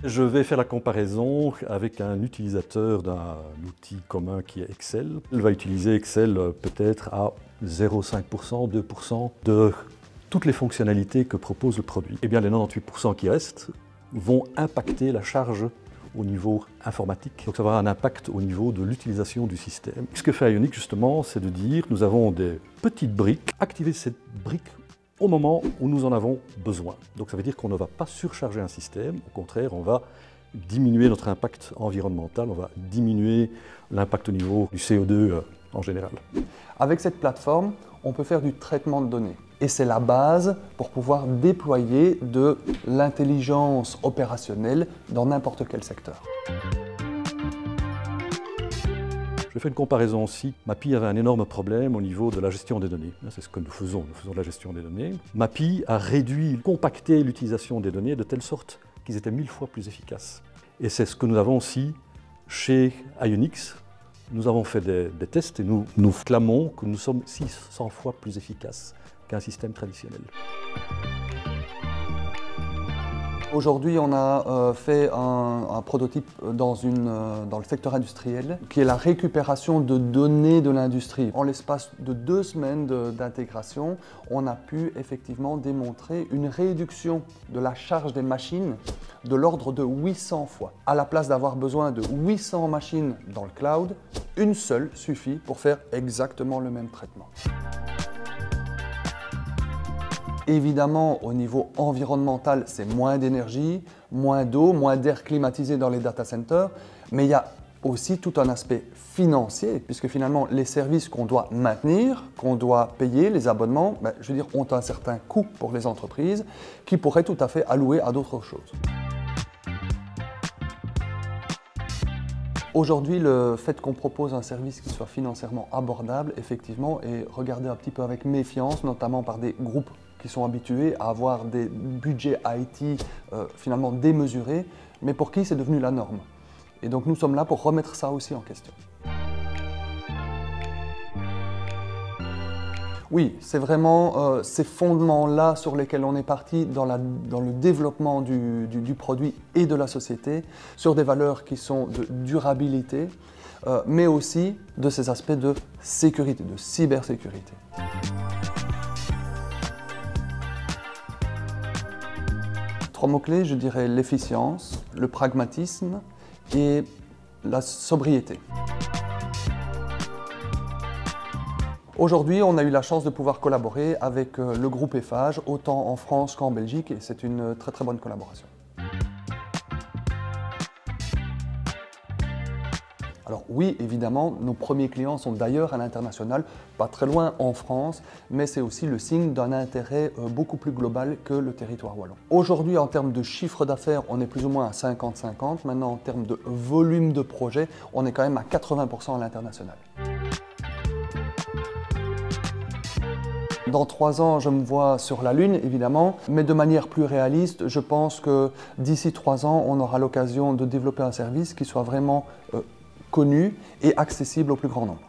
Je vais faire la comparaison avec un utilisateur d'un outil commun qui est Excel. Il va utiliser Excel peut-être à 0,5%, 2% de toutes les fonctionnalités que propose le produit. Eh bien, les 98% qui restent vont impacter la charge au niveau informatique. Donc ça va avoir un impact au niveau de l'utilisation du système. Ce que fait Ionic justement, c'est de dire nous avons des petites briques, activer cette brique au moment où nous en avons besoin. Donc ça veut dire qu'on ne va pas surcharger un système, au contraire, on va diminuer notre impact environnemental, on va diminuer l'impact au niveau du CO2 en général. Avec cette plateforme, on peut faire du traitement de données. Et c'est la base pour pouvoir déployer de l'intelligence opérationnelle dans n'importe quel secteur. Je fais une comparaison aussi. Mapi avait un énorme problème au niveau de la gestion des données. C'est ce que nous faisons de la gestion des données. Mapi a réduit, compacté l'utilisation des données de telle sorte qu'ils étaient 1000 fois plus efficaces. Et c'est ce que nous avons aussi chez Ionix. Nous avons fait des tests et nous clamons que nous sommes 600 fois plus efficaces qu'un système traditionnel. Aujourd'hui, on a fait un prototype dans le secteur industriel qui est la récupération de données de l'industrie. En l'espace de 2 semaines d'intégration, on a pu effectivement démontrer une réduction de la charge des machines de l'ordre de 800 fois. À la place d'avoir besoin de 800 machines dans le cloud, une seule suffit pour faire exactement le même traitement. Évidemment, au niveau environnemental, c'est moins d'énergie, moins d'eau, moins d'air climatisé dans les data centers, mais il y a aussi tout un aspect financier, puisque finalement, les services qu'on doit maintenir, qu'on doit payer, les abonnements, je veux dire, ont un certain coût pour les entreprises qui pourraient tout à fait allouer à d'autres choses. Aujourd'hui, le fait qu'on propose un service qui soit financièrement abordable, effectivement, est regardé un petit peu avec méfiance, notamment par des groupes qui sont habitués à avoir des budgets IT finalement démesurés, mais pour qui c'est devenu la norme. Et donc nous sommes là pour remettre ça aussi en question. Oui, c'est vraiment ces fondements-là sur lesquels on est parti dans le développement du produit et de la société, sur des valeurs qui sont de durabilité, mais aussi de ces aspects de sécurité, de cybersécurité. 3 mots-clés, je dirais l'efficience, le pragmatisme et la sobriété. Aujourd'hui, on a eu la chance de pouvoir collaborer avec le groupe Eiffage, autant en France qu'en Belgique, et c'est une très très bonne collaboration. Alors oui, évidemment, nos premiers clients sont d'ailleurs à l'international, pas très loin en France, mais c'est aussi le signe d'un intérêt beaucoup plus global que le territoire wallon. Aujourd'hui, en termes de chiffre d'affaires, on est plus ou moins à 50-50. Maintenant, en termes de volume de projet, on est quand même à 80% à l'international. Dans 3 ans, je me vois sur la Lune, évidemment, mais de manière plus réaliste, je pense que d'ici 3 ans, on aura l'occasion de développer un service qui soit vraiment connu et accessible au plus grand nombre.